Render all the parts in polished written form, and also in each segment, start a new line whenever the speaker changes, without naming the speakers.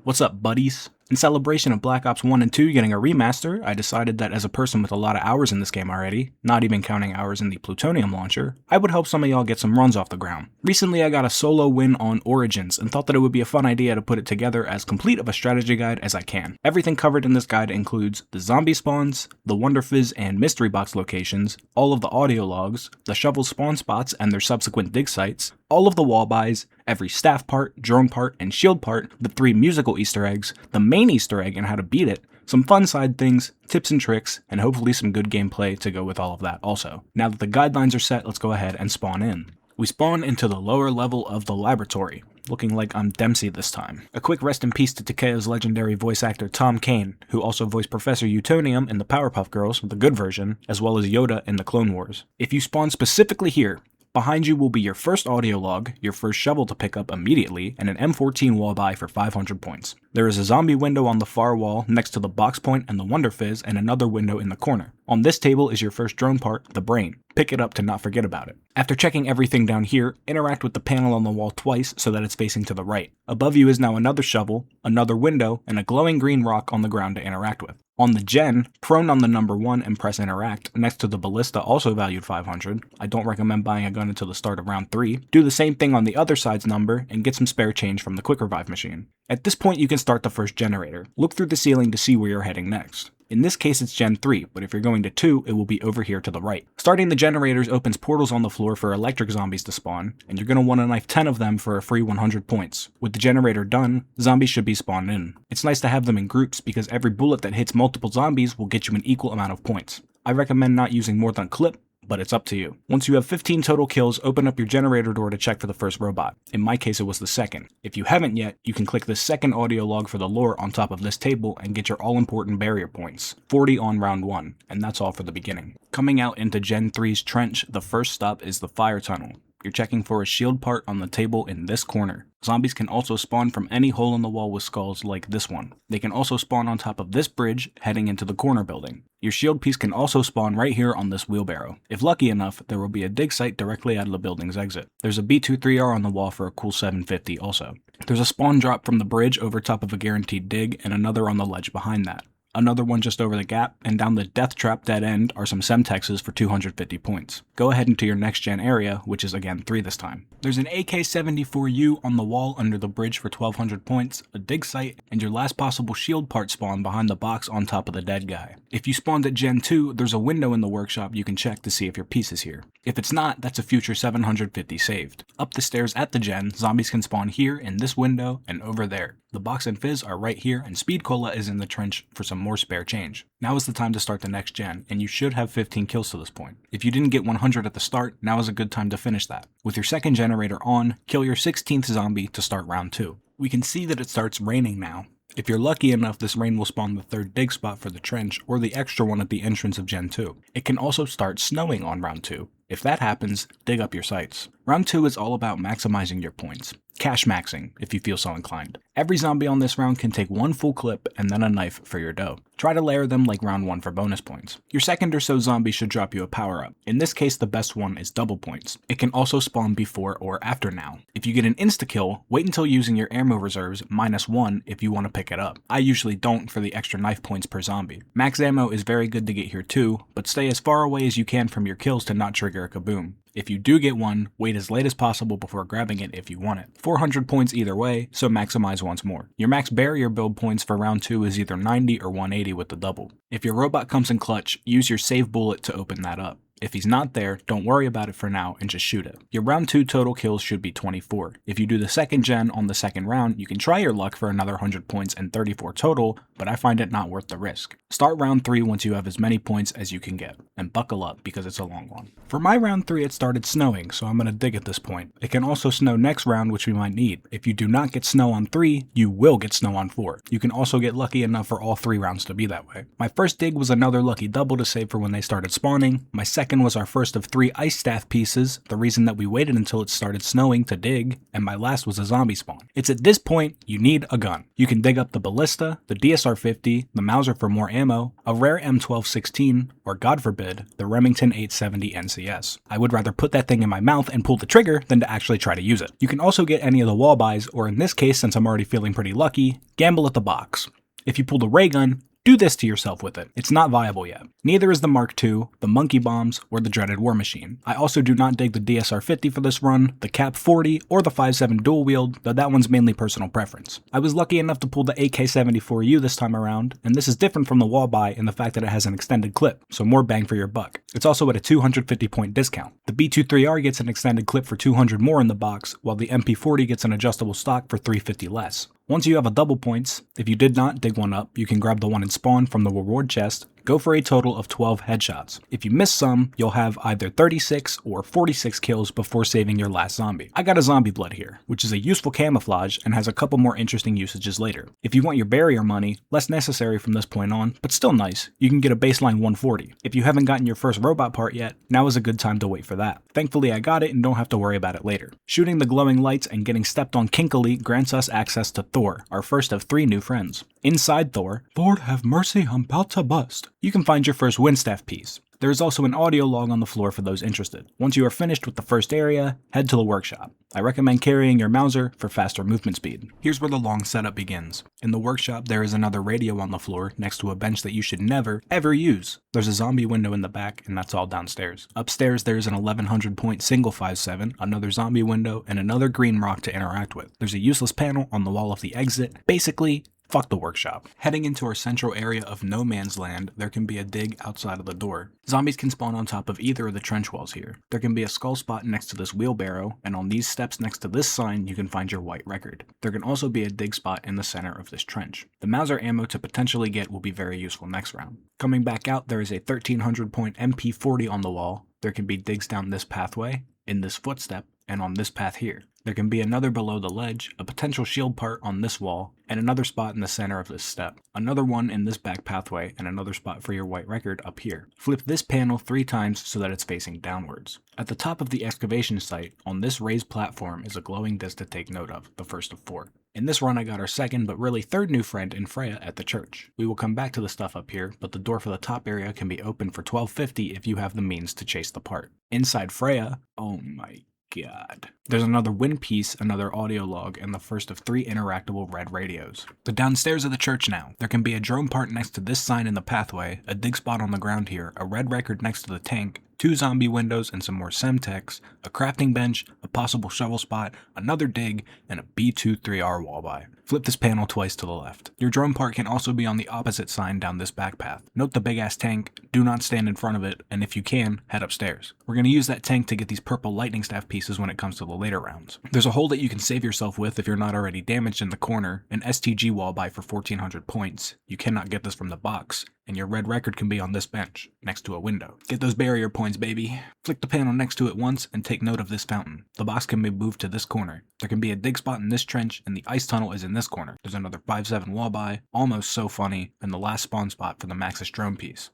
What's up, buddies? In celebration of Black Ops 1 and 2 getting a remaster, I decided that as a person with a lot of hours in this game already, not even counting hours in the plutonium launcher, I would help some of y'all get some runs off the ground. Recently I got a solo win on Origins and thought that it would be a fun idea to put it together as complete of a strategy guide as I can. Everything covered in this guide includes the zombie spawns, the Wonder Fizz and Mystery Box locations, all of the audio logs, the shovel spawn spots and their subsequent dig sites, all of the wall buys, every staff part, drone part, and shield part, the 3 musical Easter eggs, the main Easter egg and how to beat it, some fun side things, tips and tricks, and hopefully some good gameplay to go with all of that also. Now that the guidelines are set, let's go ahead and spawn in. We spawn into the lower level of the laboratory, looking like I'm Dempsey this time. A quick rest in peace to Takeo's legendary voice actor Tom Kane, who also voiced Professor Utonium in the Powerpuff Girls, the good version, as well as Yoda in the Clone Wars. If you spawn specifically here, behind you will be your first audio log, your first shovel to pick up immediately, and an M14 wall buy for 500 points. There is a zombie window on the far wall next to the box point and the Wonder Fizz, and another window in the corner. On this table is your first drone part, the brain. Pick it up to not forget about it. After checking everything down here, interact with the panel on the wall twice so that it's facing to the right. Above you is now another shovel, another window, and a glowing green rock on the ground to interact with. On the gen, prone on the number 1 and press interact, next to the ballista also valued 500. I don't recommend buying a gun until the start of round 3. Do the same thing on the other side's number, and get some spare change from the quick revive machine. At this point you can start the first generator. Look through the ceiling to see where you're heading next. In this case it's Gen 3, but if you're going to 2, it will be over here to the right. Starting the generators opens portals on the floor for electric zombies to spawn, and you're going to want to knife 10 of them for a free 100 points. With the generator done, zombies should be spawned in. It's nice to have them in groups because every bullet that hits multiple zombies will get you an equal amount of points. I recommend not using more than a clip, but it's up to you. Once you have 15 total kills, open up your generator door to check for the first robot. In my case, it was the second. If you haven't yet, you can click the second audio log for the lore on top of this table and get your all-important barrier points, 40 on round 1, and that's all for the beginning. Coming out into Gen 3's trench, the first stop is the fire tunnel. You're checking for a shield part on the table in this corner. Zombies can also spawn from any hole in the wall with skulls like this one. They can also spawn on top of this bridge heading into the corner building. Your shield piece can also spawn right here on this wheelbarrow. If lucky enough, there will be a dig site directly out of the building's exit. There's a B23R on the wall for a cool 750 also. There's a spawn drop from the bridge over top of a guaranteed dig and another on the ledge behind that. Another one just over the gap, and down the death trap dead end are some Semtexes for 250 points. Go ahead into your next gen area, which is again 3 this time. There's an AK-74U on the wall under the bridge for 1200 points, a dig site, and your last possible shield part spawn behind the box on top of the dead guy. If you spawned at Gen 2, there's a window in the workshop you can check to see if your piece is here. If it's not, that's a future 750 saved. Up the stairs at the gen, zombies can spawn here, in this window, and over there. The box and fizz are right here, and Speed Cola is in the trench for some more spare change. Now is the time to start the next gen, and you should have 15 kills to this point. If you didn't get 100 at the start, now is a good time to finish that. With your second generator on, kill your 16th zombie to start round 2. We can see that it starts raining now. If you're lucky enough, this rain will spawn the 3rd dig spot for the trench, or the extra one at the entrance of Gen 2. It can also start snowing on round 2. If that happens, dig up your sights. Round 2 is all about maximizing your points. Cash maxing, if you feel so inclined. Every zombie on this round can take 1 full clip and then a knife for your dough. Try to layer them like round 1 for bonus points. Your second or so zombie should drop you a power up. In this case, the best one is double points. It can also spawn before or after now. If you get an insta-kill, wait until using your ammo reserves -1 if you want to pick it up. I usually don't for the extra knife points per zombie. Max ammo is very good to get here too, but stay as far away as you can from your kills to not trigger a kaboom. If you do get one, wait as late as possible before grabbing it if you want it. 400 points either way, so maximize once more. Your max barrier build points for round 2 is either 90 or 180 with the double. If your robot comes in clutch, use your save bullet to open that up. If he's not there, don't worry about it for now and just shoot it. Your round 2 total kills should be 24. If you do the second gen on the second round, you can try your luck for another 100 points and 34 total, but I find it not worth the risk. Start round 3 once you have as many points as you can get, and buckle up because it's a long one. For my round 3 it started snowing, so I'm going to dig at this point. It can also snow next round, which we might need. If you do not get snow on 3, you will get snow on 4. You can also get lucky enough for all 3 rounds to be that way. My first dig was another lucky double to save for when they started spawning. My second was our first of 3 ice staff pieces, the reason that we waited until it started snowing to dig, and my last was a zombie spawn. It's at this point you need a gun. You can dig up the ballista, the DSR-50, the Mauser for more ammo, a rare M1216, or God forbid, method, the Remington 870 NCS. I would rather put that thing in my mouth and pull the trigger than to actually try to use it. You can also get any of the wall buys, or in this case, since I'm already feeling pretty lucky, gamble at the box. If you pull the ray gun, do this to yourself with it. It's not viable yet. Neither is the Mark II, the Monkey Bombs, or the dreaded War Machine. I also do not dig the DSR-50 for this run, the Cap 40, or the 5.7 dual wield, though that one's mainly personal preference. I was lucky enough to pull the AK-74U this time around, and this is different from the wall buy in the fact that it has an extended clip, so more bang for your buck. It's also at a 250 point discount. The B23R gets an extended clip for 200 more in the box, while the MP40 gets an adjustable stock for 350 less. Once you have a double points, if you did not dig one up, you can grab the one in spawn from the reward chest, go for a total of 12 headshots. If you miss some, you'll have either 36 or 46 kills before saving your last zombie. I got a zombie blood here, which is a useful camouflage and has a couple more interesting usages later. If you want your barrier money, less necessary from this point on, but still nice, you can get a baseline 140. If you haven't gotten your first robot part yet, now is a good time to wait for that. Thankfully I got it and don't have to worry about it later. Shooting the glowing lights and getting stepped on kinkily grants us access to Thor, our first of 3 new friends. Inside Thor, Lord have mercy, I'm about to bust, you can find your first windstaff piece. There is also an audio log on the floor for those interested. Once you are finished with the first area, head to the workshop. I recommend carrying your Mauser for faster movement speed. Here's where the long setup begins. In the workshop, there is another radio on the floor next to a bench that you should never, ever use. There's a zombie window in the back, and that's all downstairs. Upstairs, there's an 1100 point single 5.7, another zombie window, and another green rock to interact with. There's a useless panel on the wall of the exit. Basically, fuck the workshop. Heading into our central area of no man's land, there can be a dig outside of the door. Zombies can spawn on top of either of the trench walls here. There can be a skull spot next to this wheelbarrow, and on these steps next to this sign you can find your white record. There can also be a dig spot in the center of this trench. The Mauser ammo to potentially get will be very useful next round. Coming back out, there is a 1300 point MP40 on the wall. There can be digs down this pathway, in this footstep, and on this path here. There can be another below the ledge, a potential shield part on this wall, and another spot in the center of this step. Another one in this back pathway, and another spot for your white record up here. Flip this panel 3 times so that it's facing downwards. At the top of the excavation site, on this raised platform is a glowing disc to take note of, the first of 4. In this run I got our second but really third new friend in Freya at the church. We will come back to the stuff up here, but the door for the top area can be opened for $12.50 if you have the means to chase the part. Inside Freya, oh my god. There's another wind piece, another audio log, and the first of 3 interactable red radios. The downstairs of the church now. There can be a drone part next to this sign in the pathway, a dig spot on the ground here, a red record next to the tank, 2 zombie windows and some more semtex, a crafting bench, a possible shovel spot, another dig, and a B2 3R wall buy. Flip this panel twice to the left. Your drone part can also be on the opposite sign down this back path. Note the big ass tank, do not stand in front of it, and if you can, head upstairs. We're going to use that tank to get these purple lightning staff pieces when it comes to the later rounds. There's a hole that you can save yourself with if you're not already damaged in the corner, an STG wall buy for 1400 points. You cannot get this from the box, and your red record can be on this bench, next to a window. Get those barrier points, baby. Flick the panel next to it once and take note of this fountain. The box can be moved to this corner. There can be a dig spot in this trench, and the ice tunnel is in this corner. There's another 5.7 wall buy, almost so funny, and the last spawn spot for the Maxis drone piece.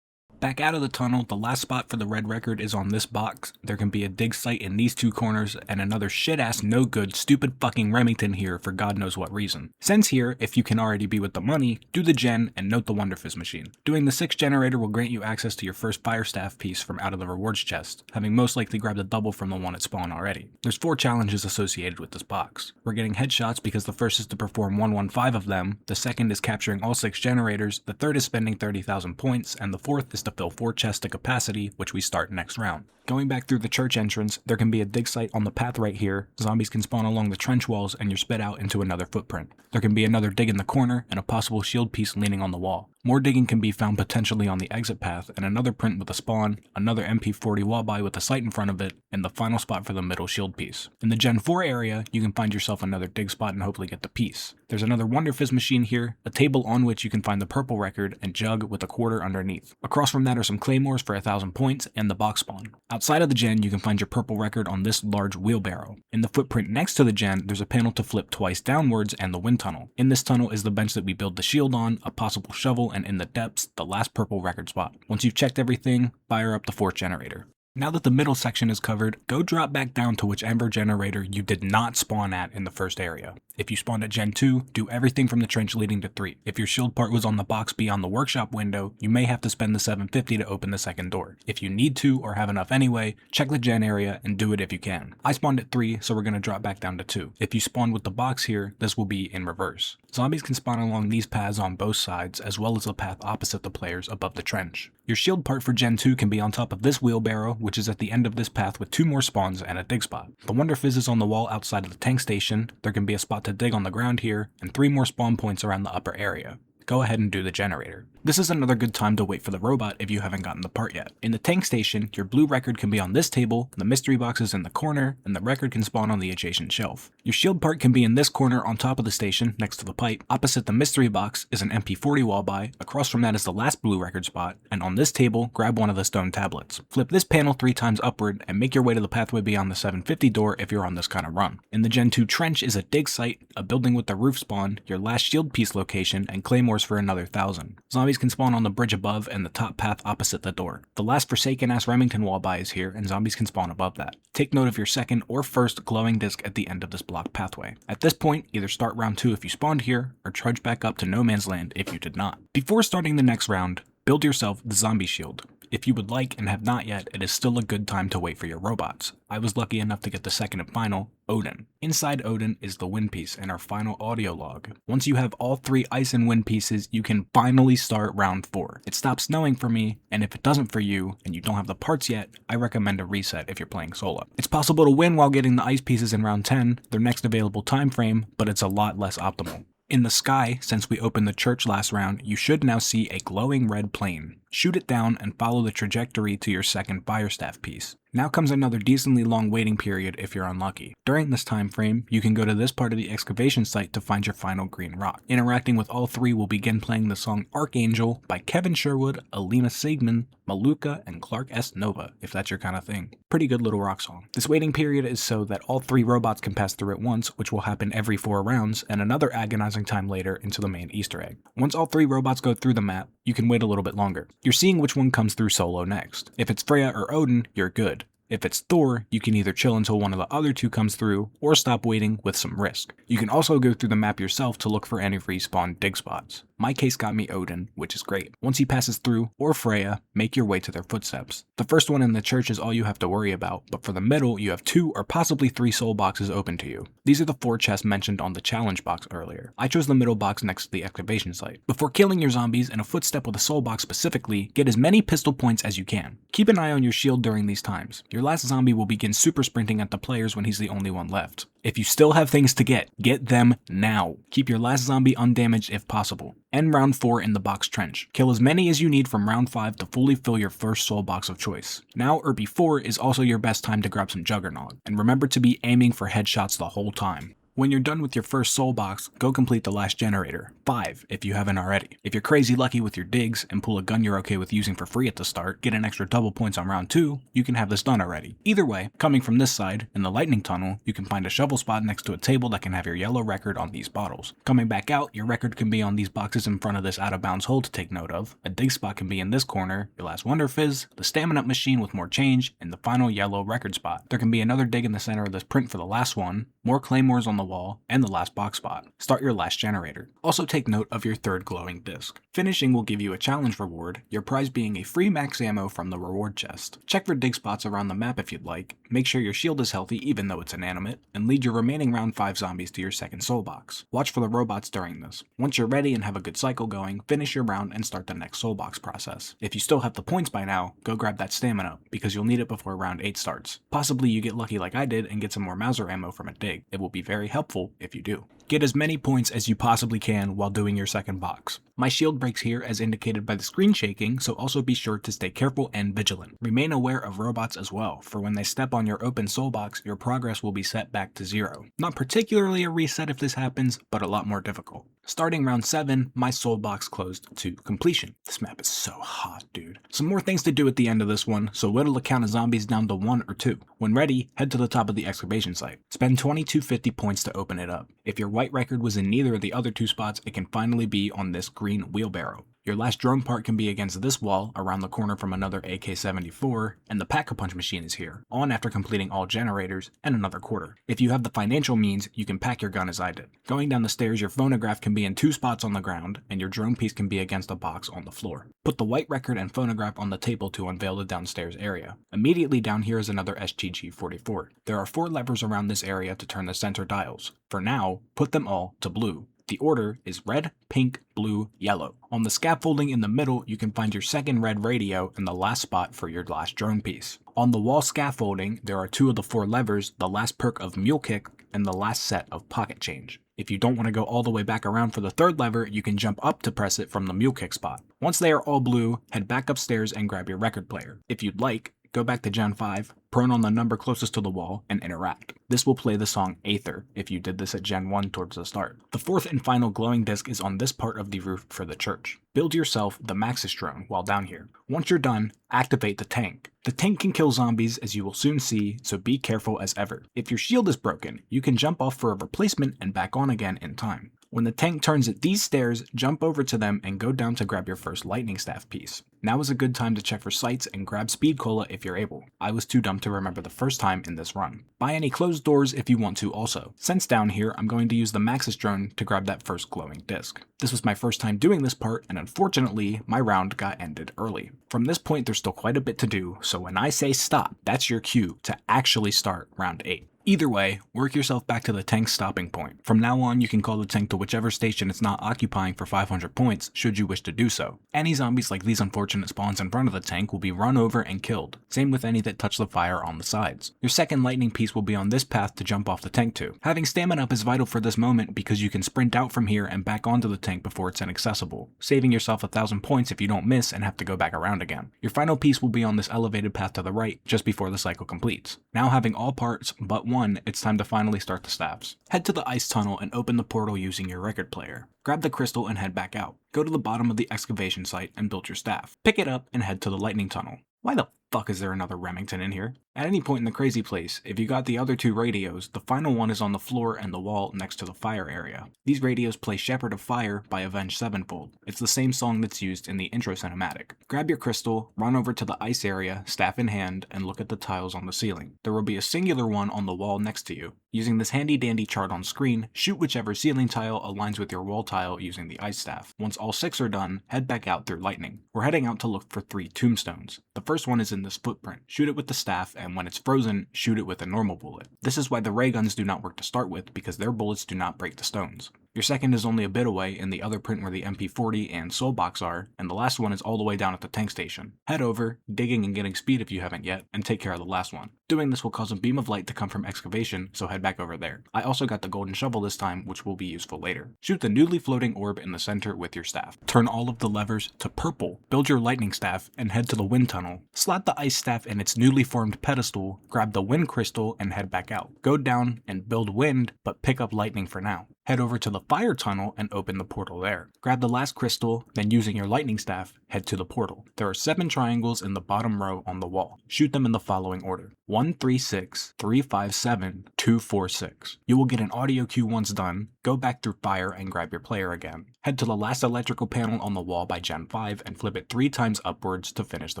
Back out of the tunnel, the last spot for the red record is on this box. There can be a dig site in these 2 corners, and another shit-ass no-good stupid fucking Remington here for god knows what reason. Since here, if you can already be with the money, do the gen and note the Wonderfizz machine. Doing the 6 generator will grant you access to your first fire staff piece from out of the rewards chest, having most likely grabbed a double from the one at spawn already. There's 4 challenges associated with this box. We're getting headshots because the first is to perform 115 of them, the second is capturing all 6 generators, the third is spending 30,000 points, and the fourth is to fill 4 chests to capacity, which we start next round. Going back through the church entrance, there can be a dig site on the path right here. Zombies can spawn along the trench walls and you're spit out into another footprint. There can be another dig in the corner and a possible shield piece leaning on the wall. More digging can be found potentially on the exit path, and another print with a spawn, another MP40 wall buy with a sight in front of it, and the final spot for the middle shield piece. In the Gen 4 area, you can find yourself another dig spot and hopefully get the piece. There's another Wonderfizz machine here, a table on which you can find the purple record, and jug with a quarter underneath. Across from that are some claymores for 1000 points, and the box spawn. Outside of the gen, you can find your purple record on this large wheelbarrow. In the footprint next to the gen, there's a panel to flip twice downwards and the wind tunnel. In this tunnel is the bench that we build the shield on, a possible shovel, and in the depths, the last purple record spot. Once you've checked everything, fire up the 4th generator. Now that the middle section is covered, go drop back down to whichever generator you did not spawn at in the first area. If you spawned at Gen 2, do everything from the trench leading to 3. If your shield part was on the box beyond the workshop window, you may have to spend the 750 to open the second door. If you need to or have enough anyway, check the gen area and do it if you can. I spawned at 3, so we're going to drop back down to 2. If you spawned with the box here, this will be in reverse. Zombies can spawn along these paths on both sides, as well as the path opposite the players above the trench. Your shield part for Gen 2 can be on top of this wheelbarrow, which is at the end of this path with 2 more spawns and a dig spot. The Wonder Fizz is on the wall outside of the tank station, there can be a spot to dig on the ground here, and 3 more spawn points around the upper area. Go ahead and do the generator. This is another good time to wait for the robot if you haven't gotten the part yet. In the tank station, your blue record can be on this table, the mystery box is in the corner, and the record can spawn on the adjacent shelf. Your shield part can be in this corner on top of the station, next to the pipe. Opposite the mystery box is an MP40 wall buy, across from that is the last blue record spot, and on this table, grab one of the stone tablets. Flip this panel 3 times upward, and make your way to the pathway beyond the 750 door if you're on this kind of run. In the Gen 2 trench is a dig site, a building with the roof spawn, your last shield piece location, and claymores for another 1,000. Zombies can spawn on the bridge above and the top path opposite the door. The last Forsaken-ass Remington wall buy is here, and zombies can spawn above that. Take note of your second or first glowing disc at the end of this block pathway. At this point, either start round 2 if you spawned here, or trudge back up to no man's land if you did not. Before starting the next round, build yourself the zombie shield. If you would like and have not yet, it is still a good time to wait for your robots. I was lucky enough to get the second and final, Odin. Inside Odin is the wind piece and our final audio log. Once you have all 3 ice and wind pieces, you can finally start round 4. It stops snowing for me, and if it doesn't for you, and you don't have the parts yet, I recommend a reset if you're playing solo. It's possible to win while getting the ice pieces in round 10, their next available time frame, but it's a lot less optimal. In the sky, since we opened the church last round, you should now see a glowing red plane. Shoot it down and follow the trajectory to your second fire staff piece. Now comes another decently long waiting period if you're unlucky. During this time frame, you can go to this part of the excavation site to find your final green rock. Interacting with all 3 will begin playing the song Archangel by Kevin Sherwood, Alina Sigmund, Maluka, and Clark S. Nova, if that's your kind of thing. Pretty good little rock song. This waiting period is so that all 3 robots can pass through at once, which will happen every 4 rounds, and another agonizing time later into the main Easter egg. Once all 3 robots go through the map, you can wait a little bit longer. You're seeing which one comes through solo next. If it's Freya or Odin, you're good. If it's Thor, you can either chill until one of the other 2 comes through, or stop waiting with some risk. You can also go through the map yourself to look for any respawn dig spots. My case got me Odin, which is great. Once he passes through, or Freya, make your way to their footsteps. The first one in the church is all you have to worry about, but for the middle, you have 2 or possibly 3 soul boxes open to you. These are the 4 chests mentioned on the challenge box earlier. I chose the middle box next to the excavation site. Before killing your zombies in a footstep with a soul box specifically, get as many pistol points as you can. Keep an eye on your shield during these times. Your last zombie will begin super sprinting at the players when he's the only one left. If you still have things to get them now. Keep your last zombie undamaged if possible. End round 4 in the box trench. Kill as many as you need from round 5 to fully fill your first soul box of choice. Now or before is also your best time to grab some Juggernaut, and remember to be aiming for headshots the whole time. When you're done with your first soul box, go complete the last generator. 5, if you haven't already. If you're crazy lucky with your digs and pull a gun you're okay with using for free at the start, get an extra double points on round 2, you can have this done already. Either way, coming from this side, in the lightning tunnel, you can find a shovel spot next to a table that can have your yellow record on these bottles. Coming back out, your record can be on these boxes in front of this out of bounds hole to take note of. A dig spot can be in this corner, your last Wonder Fizz, the stamina machine with more change, and the final yellow record spot. There can be another dig in the center of this print for the last one, more claymores on the wall, and the last box spot. Start your last generator. Also take note of your third glowing disc. Finishing will give you a challenge reward, your prize being a free max ammo from the reward chest. Check for dig spots around the map if you'd like, make sure your shield is healthy even though it's inanimate, and lead your remaining round 5 zombies to your second soul box. Watch for the robots during this. Once you're ready and have a good cycle going, finish your round and start the next soul box process. If you still have the points by now, go grab that stamina, because you'll need it before round 8 starts. Possibly you get lucky like I did and get some more Mauser ammo from a dig. It will be very helpful if you do. Get as many points as you possibly can while doing your second box. My shield breaks here as indicated by the screen shaking, so also be sure to stay careful and vigilant. Remain aware of robots as well, for when they step on your open soul box, your progress will be set back to 0. Not particularly a reset if this happens, but a lot more difficult. Starting round 7, my soul box closed to completion. This map is so hot, dude. Some more things to do at the end of this one, so whittle the count of zombies down to 1 or 2. When ready, head to the top of the excavation site. Spend 2250 points to open it up. If your white record was in neither of the other 2 spots, it can finally be on this green wheelbarrow. Your last drone part can be against this wall, around the corner from another AK-74, and the Pack-a-Punch machine is here, on after completing all generators, and another quarter. If you have the financial means, you can pack your gun as I did. Going down the stairs, your phonograph can be in 2 spots on the ground, and your drone piece can be against a box on the floor. Put the white record and phonograph on the table to unveil the downstairs area. Immediately down here is another STG-44. There are 4 levers around this area to turn the center dials. For now, put them all to blue. The order is red, pink, blue, yellow. On the scaffolding in the middle, you can find your second red radio and the last spot for your last drone piece. On the wall scaffolding, there are 2 of the 4 levers, the last perk of mule kick, and the last set of pocket change. If you don't want to go all the way back around for the 3rd lever, you can jump up to press it from the mule kick spot. Once they are all blue, head back upstairs and grab your record player. If you'd like, go back to Gen 5, prone on the number closest to the wall, and interact. This will play the song Aether if you did this at Gen 1 towards the start. The 4th and final glowing disc is on this part of the roof for the church. Build yourself the Maxis drone while down here. Once you're done, activate the tank. The tank can kill zombies, as you will soon see, so be careful as ever. If your shield is broken, you can jump off for a replacement and back on again in time. When the tank turns at these stairs, jump over to them and go down to grab your first lightning staff piece. Now is a good time to check for sights and grab speed cola if you're able. I was too dumb to remember the first time in this run. Buy any closed doors if you want to also. Since down here, I'm going to use the Maxis drone to grab that first glowing disc. This was my first time doing this part, and unfortunately, my round got ended early. From this point, there's still quite a bit to do, so when I say stop, that's your cue to actually start round 8. Either way, work yourself back to the tank's stopping point. From now on, you can call the tank to whichever station it's not occupying for 500 points, should you wish to do so. Any zombies like these unfortunate spawns in front of the tank will be run over and killed. Same with any that touch the fire on the sides. Your second lightning piece will be on this path to jump off the tank to. Having stamina up is vital for this moment because you can sprint out from here and back onto the tank before it's inaccessible, saving yourself 1,000 points if you don't miss and have to go back around again. Your final piece will be on this elevated path to the right, just before the cycle completes. Now having all parts but one, it's time to finally start the staffs. Head to the ice tunnel and open the portal using your record player. Grab the crystal and head back out. Go to the bottom of the excavation site and build your staff. Pick it up and head to the lightning tunnel. Why the fuck is there another Remington in here? At any point in the crazy place, if you got the other 2 radios, the final one is on the floor and the wall next to the fire area. These radios play Shepherd of Fire by Avenged Sevenfold. It's the same song that's used in the intro cinematic. Grab your crystal, run over to the ice area, staff in hand, and look at the tiles on the ceiling. There will be a singular one on the wall next to you. Using this handy dandy chart on screen, shoot whichever ceiling tile aligns with your wall tile using the ice staff. Once all 6 are done, head back out through lightning. We're heading out to look for 3 tombstones. The first one is in this footprint. Shoot it with the staff, and when it's frozen, shoot it with a normal bullet. This is why the ray guns do not work to start with, because their bullets do not break the stones. Your second is only a bit away in the other print where the MP40 and soul box are, and the last one is all the way down at the tank station. Head over, digging and getting speed if you haven't yet, and take care of the last one. Doing this will cause a beam of light to come from excavation, so head back over there. I also got the golden shovel this time, which will be useful later. Shoot the newly floating orb in the center with your staff. Turn all of the levers to purple, build your lightning staff, and head to the wind tunnel. Slot the ice staff in its newly formed pedestal, grab the wind crystal, and head back out. Go down and build wind, but pick up lightning for now. Head over to the fire tunnel and open the portal there. Grab the last crystal, then using your lightning staff, head to the portal. There are 7 triangles in the bottom row on the wall. Shoot them in the following order: 1, 3, 6, 3, 5, 7, 2, 4, 6. You will get an audio cue once done. Go back through fire and grab your player again. Head to the last electrical panel on the wall by Gen 5 and flip it 3 times upwards to finish the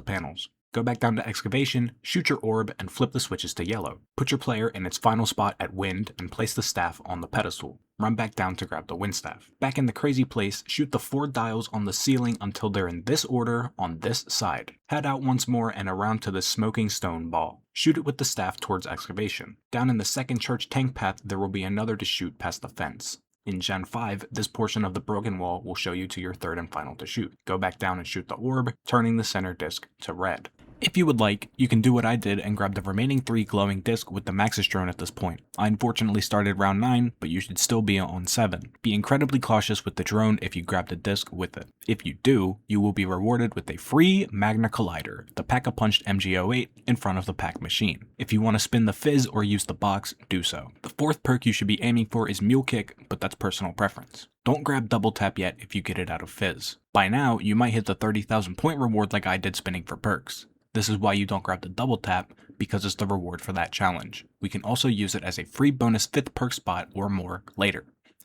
panels. Go back down to excavation, shoot your orb, and flip the switches to yellow. Put your player in its final spot at wind and place the staff on the pedestal. Run back down to grab the wind staff. Back in the crazy place, shoot the 4 dials on the ceiling until they're in this order on this side. Head out once more and around to the smoking stone ball. Shoot it with the staff towards excavation. Down in the second church tank path, there will be another to shoot past the fence. In Gen 5, this portion of the broken wall will show you to your 3rd and final to shoot. Go back down and shoot the orb, turning the center disc to red. If you would like, you can do what I did and grab the remaining 3 glowing discs with the Maxis drone at this point. I unfortunately started round 9, but you should still be on 7. Be incredibly cautious with the drone if you grab the disc with it. If you do, you will be rewarded with a free Magna Collider, the Pack-a-Punched MG08, in front of the pack machine. If you want to spin the fizz or use the box, do so. The 4th perk you should be aiming for is Mule Kick, but that's personal preference. Don't grab double tap yet if you get it out of fizz. By now, you might hit the 30,000 point reward like I did spinning for perks. This is why you don't grab the double tap, because it's the reward for that challenge. We can also use it as a free bonus 5th perk spot or more later.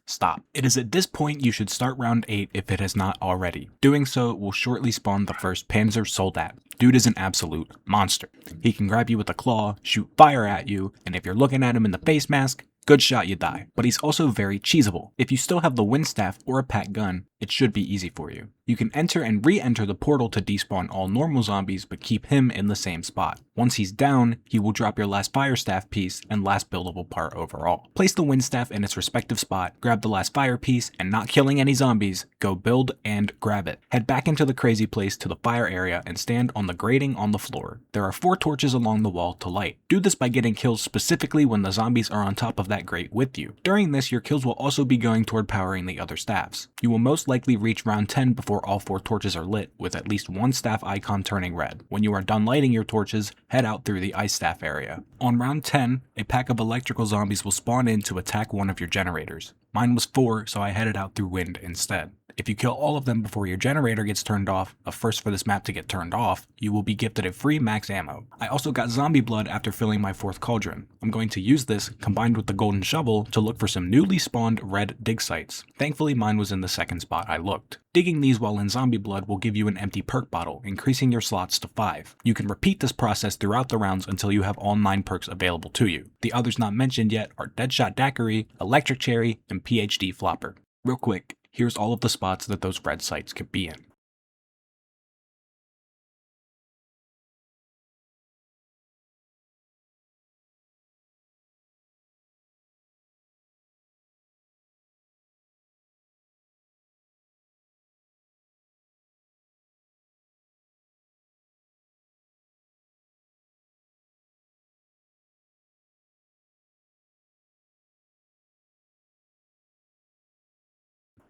stop. It is at this point you should start round 8 if it has not already. Doing so will shortly spawn the first Panzer Onslaught. Dude is an absolute monster. He can grab you with a claw, shoot fire at you, and if you're looking at him in the face mask, good shot you die. But he's also very cheesable. If you still have the wind staff or a pack gun, it should be easy for you. You can enter and re-enter the portal to despawn all normal zombies but keep him in the same spot. Once he's down, he will drop your last fire staff piece and last buildable part overall. Place the wind staff in its respective spot, grab the last fire piece, and not killing any zombies, go build and grab it. Head back into the crazy place to the fire area and stand on the grating on the floor. There are 4 torches along the wall to light. Do this by getting kills specifically when the zombies are on top of that grate with you. During this, your kills will also be going toward powering the other staffs. You will most likely reach round 10 before all 4 torches are lit, with at least one staff icon turning red. When you are done lighting your torches, head out through the ice staff area. On round 10, a pack of electrical zombies will spawn in to attack one of your generators. Mine was 4, so I headed out through wind instead. If you kill all of them before your generator gets turned off, a first for this map to get turned off, you will be gifted a free max ammo. I also got zombie blood after filling my 4th cauldron. I'm going to use this, combined with the golden shovel, to look for some newly spawned red dig sites. Thankfully mine was in the 2nd spot I looked. Digging these while in zombie blood will give you an empty perk bottle, increasing your slots to 5. You can repeat this process throughout the rounds until you have all 9 perks available to you. The others not mentioned yet are Deadshot Daiquiri, Electric Cherry, and PhD Flopper. Real quick, here's all of the spots that those red sites could be in.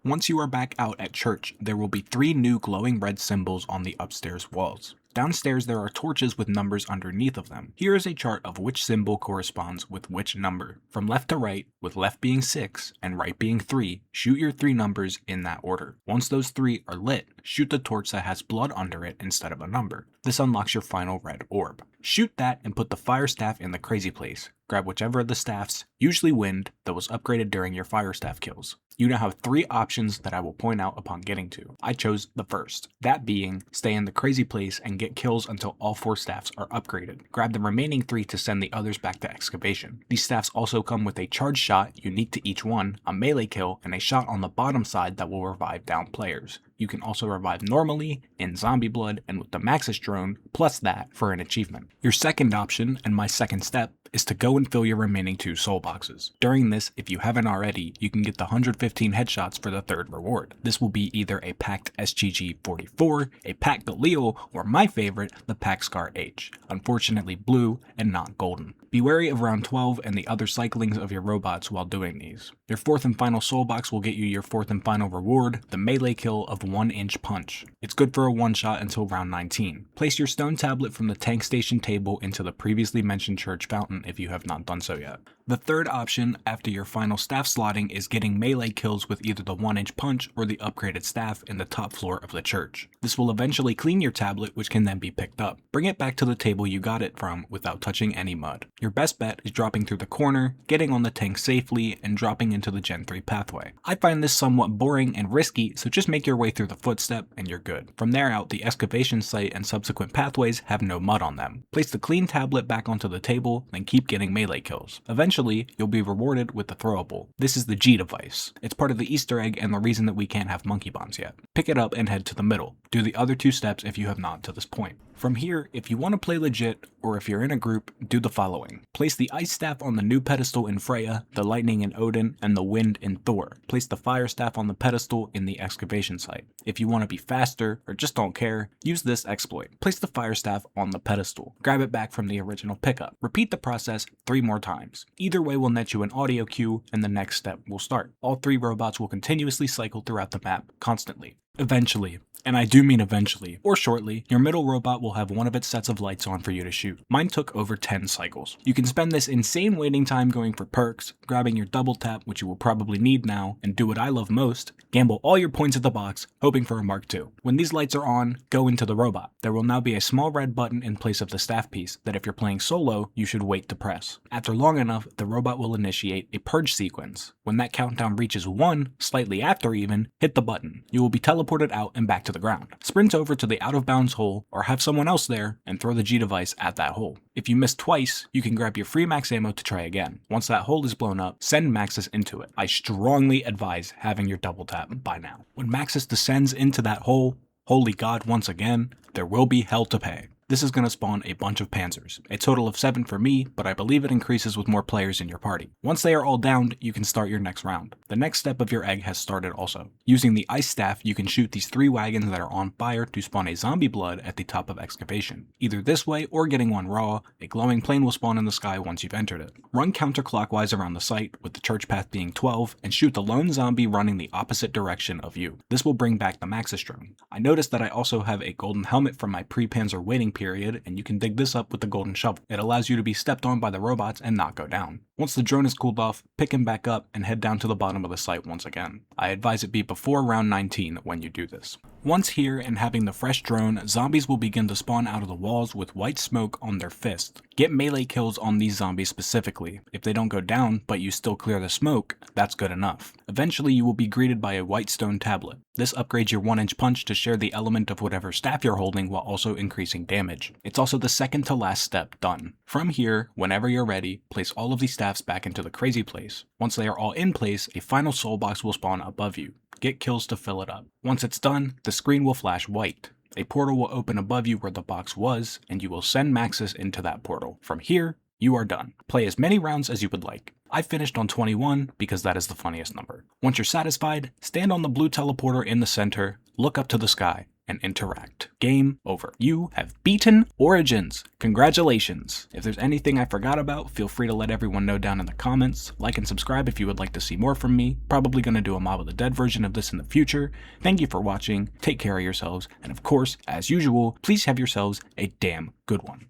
Once you are back out at church, there will be 3 new glowing red symbols on the upstairs walls. Downstairs there are torches with numbers underneath of them. Here is a chart of which symbol corresponds with which number. From left to right, with left being 6 and right being 3, shoot your 3 numbers in that order. Once those 3 are lit, shoot the torch that has blood under it instead of a number. This unlocks your final red orb. Shoot that and put the fire staff in the crazy place. Grab whichever of the staffs, usually wind, that was upgraded during your fire staff kills. You now have 3 options that I will point out upon getting to. I chose the first, that being stay in the crazy place and get kills until all 4 staffs are upgraded. Grab the remaining 3 to send the others back to excavation. These staffs also come with a charge shot unique to each one, a melee kill, and a shot on the bottom side that will revive down players. You can also revive normally, in zombie blood, and with the Maxis drone, plus that for an achievement. Your second option, and my second step, is to go and fill your remaining 2 soul boxes. During this, if you haven't already, you can get the 115 headshots for the 3rd reward. This will be either a packed SGG-44, a packed Galil, or my favorite, the packed Scar H, unfortunately blue and not golden. Be wary of round 12 and the other cyclings of your robots while doing these. Your 4th and final soul box will get you your 4th and final reward, the melee kill of 1-inch punch. It's good for a one-shot until round 19. Place your stone tablet from the tank station table into the previously mentioned church fountain if you have not done so yet. The 3rd option after your final staff slotting is getting melee kills with either the 1-inch punch or the upgraded staff in the top floor of the church. This will eventually clean your tablet, which can then be picked up. Bring it back to the table you got it from without touching any mud. Your best bet is dropping through the corner, getting on the tank safely, and dropping into the Gen 3 pathway. I find this somewhat boring and risky, so just make your way through the footstep and you're good. From there out, the excavation site and subsequent pathways have no mud on them. Place the clean tablet back onto the table, then keep getting melee kills. Eventually, you'll be rewarded with the throwable. This is the G device. It's part of the Easter egg and the reason that we can't have monkey bombs yet. Pick it up and head to the middle. Do the other 2 steps if you have not to this point. From here, if you want to play legit, or if you're in a group, do the following. Place the ice staff on the new pedestal in Freya, the lightning in Odin, and the wind in Thor. Place the fire staff on the pedestal in the excavation site. If you want to be faster, or just don't care, use this exploit. Place the fire staff on the pedestal. Grab it back from the original pickup. Repeat the process 3 more times. Either way will net you an audio cue, and the next step will start. All 3 robots will continuously cycle throughout the map, constantly. Eventually, And I do mean eventually, or shortly, your middle robot will have one of its sets of lights on for you to shoot. Mine took over 10 cycles. You can spend this insane waiting time going for perks, grabbing your double tap, which you will probably need now, and do what I love most, gamble all your points at the box, hoping for a Mark II. When these lights are on, go into the robot. There will now be a small red button in place of the staff piece that if you're playing solo, you should wait to press. After long enough, the robot will initiate a purge sequence. When that countdown reaches 1, slightly after even, hit the button. You will be teleported out and back to the ground. Sprint over to the out of bounds hole, or have someone else there, and throw the G device at that hole. If you miss twice, you can grab your free max ammo to try again. Once that hole is blown up, send Maxis into it. I strongly advise having your double tap by now. When Maxis descends into that hole, holy god once again, there will be hell to pay. This is going to spawn a bunch of panzers, a total of 7 for me, but I believe it increases with more players in your party. Once they are all downed, you can start your next round. The next step of your egg has started also. Using the ice staff, you can shoot these 3 wagons that are on fire to spawn a zombie blood at the top of excavation. Either this way or getting one raw, a glowing plane will spawn in the sky once you've entered it. Run counterclockwise around the site, with the church path being 12, and shoot the lone zombie running the opposite direction of you. This will bring back the Maxis drone. I noticed that I also have a golden helmet from my pre-Panzer waiting period, and you can dig this up with the golden shovel. It allows you to be stepped on by the robots and not go down. Once the drone is cooled off, pick him back up and head down to the bottom of the site once again. I advise it be before round 19 when you do this. Once here and having the fresh drone, zombies will begin to spawn out of the walls with white smoke on their fists. Get melee kills on these zombies specifically. If they don't go down, but you still clear the smoke, that's good enough. Eventually you will be greeted by a white stone tablet. This upgrades your 1-inch punch to share the element of whatever staff you're holding while also increasing damage. It's also the second to last step done. From here, whenever you're ready, place all of these staffs back into the crazy place. Once they are all in place, a final soul box will spawn above you. Get kills to fill it up. Once it's done, the screen will flash white. A portal will open above you where the box was, and you will send Maxis into that portal. From here, you are done. Play as many rounds as you would like. I finished on 21 because that is the funniest number. Once you're satisfied, stand on the blue teleporter in the center, look up to the sky, and interact. Game over. You have beaten Origins. Congratulations. If there's anything I forgot about, feel free to let everyone know down in the comments. Like and subscribe if you would like to see more from me. Probably going to do a Mob of the Dead version of this in the future. Thank you for watching, take care of yourselves, and of course, as usual, please have yourselves a damn good one.